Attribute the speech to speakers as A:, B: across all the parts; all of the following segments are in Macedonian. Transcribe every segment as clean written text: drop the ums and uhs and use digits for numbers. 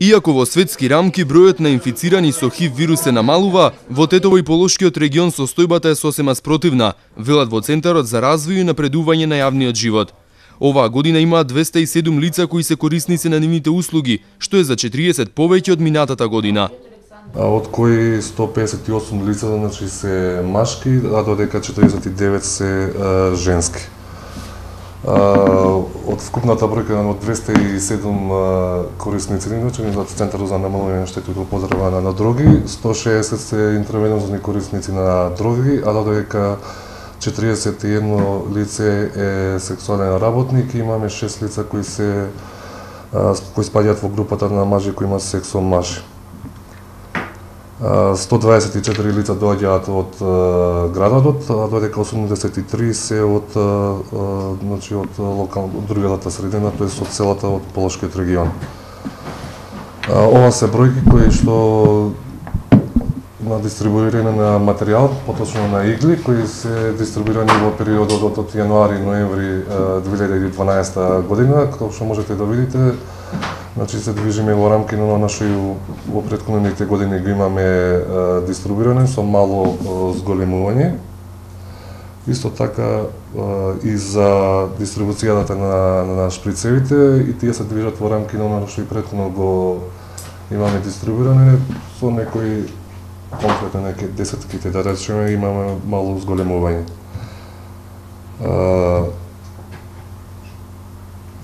A: Иако во светски рамки бројот на инфицирани со ХИВ вирус се намалува, во Тетово и Полошкиот регион состојбата е сосема спротивна, велат во Центарот за развој и напредување на јавниот живот. Оваа година има 207 лица кои се корисници на нивните услуги, што е за 40 повеќе од минатата година.
B: Од кои 158 лица значи се машки, а додека 49 се женски. Од вкупната бројка од 207 корисници значи за Центарот за намалување на штети од употребата на дроги, 160 се интравенозни корисници на дроги, а додека 41 лице е сексуален работник и имаме 6 лица кои спаѓаат во групата на мажи кои имаат секс со мажи. 124 лица доаѓаат од градот, а додека 83 се од значи од другата средина, тоест од целата од Полошкиот регион. Ова се бројки кои што на дистрибуирање на материјал, поточно на игли, кои се дистрибуирани во периодот од јануари-ноември 2012 година, како што можете да видите. Значи се движиме во рамки на она што и во претходните години го имаме дистрибуиране со мало зголемување. Исто така и за дистрибуцијата на шприцевите, и тие се движат во рамки на она што и претходно го имаме дистрибуиране, со некои конкретно неки десетките, да речеме, имаме мало зголемување.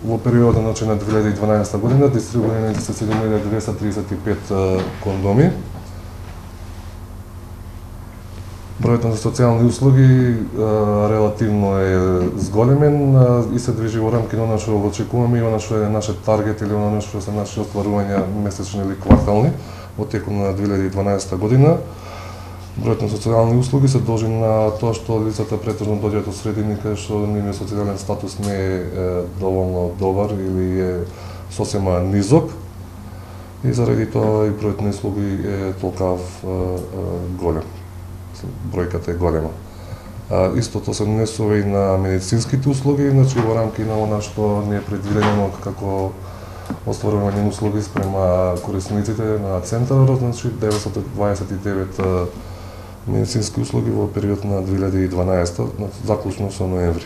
B: Во периодот на 2012 година дистрибуирани се 7235 кондоми. Бројот на социјални услуги релативно е зголемен и се движи во рамки на она што го очекуваме и она што е нашиот таргет или она што се наши остварувања месечни или квартални во текот на 2012 година. Бројот на социјални услуги се должи на тоа што лицата претежно доаѓаат од средини каде што нивниот социјален статус не е доволно добар или е сосема низок. И заради тоа и бројот на услуги е толкав голем. Бројката е голема. Истото се однесува и на медицинските услуги, значи во рамки на она што не е предвидено како остварување на услуги спрема корисниците на Центарот, значи 929 медицински услуги во период на 2012, заклучно со ноември.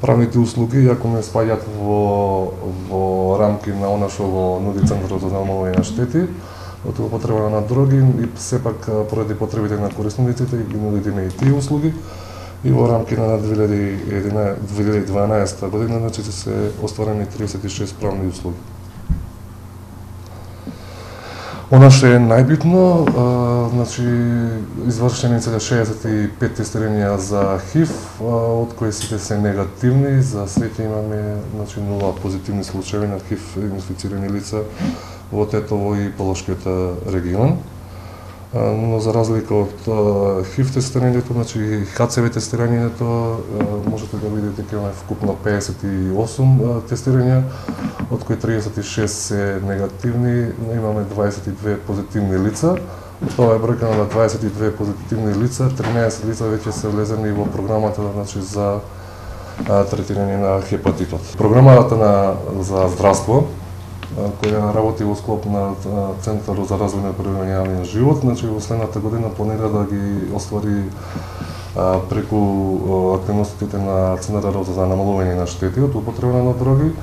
B: Правните услуги, иако не спаѓаат во рамки на она што го нуди Центарот за намалување на штети од употреба на дроги, и сепак поради потребите на корисниците ги нудиме и тие услуги. И во рамки на 2012 година значи се остварени 36 правни услуги. Она што е најбитно, значи извршени се 65 тестирања за ХИВ, од кои сите се негативни. За среќа имаме значи 0 позитивни случаи на ХИВ инфицирани лица во Тетово и Полошкиот регион. Но за разлика од ХИВ тестирањето, значи ХЦВ тестирањето, можете да видите дека имаме вкупно 58 тестирања, од кои 36 се негативни, имаме 22 позитивни лица. Тоа е бројка на 22 позитивни лица, 13 лица веќе се влезени во програмата значи за третирање на хепатитот. Програмата за здравство која работи во склоп на Центарот за развој на напредување на јавниот живот, значи во следната година планира да ги оствари преку активностите на Центарот за намалување на штети од употреба на дроги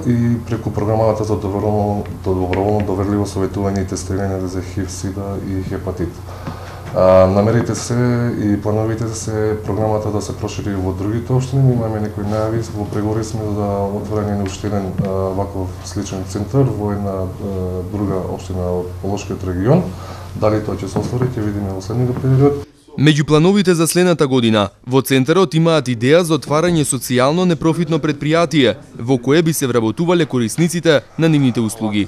B: и преку програмата за доброволно доверливо советување и тестирање за ХИВ, СИДА и хепатит. Намерите се и плановите се програмата да се прошири во другите општини. Имаме некои најави, во преговори сме за отворање на уште еден ваков сличен центар во една друга општина од Полошкиот регион. Дали тоа ќе се оствари, ќе видиме во следниот период.
A: Меѓу плановите за следната година, во Центарот имаат идеја за отварање социјално непрофитно претпријатие, во кое би се вработувале корисниците на нивните услуги.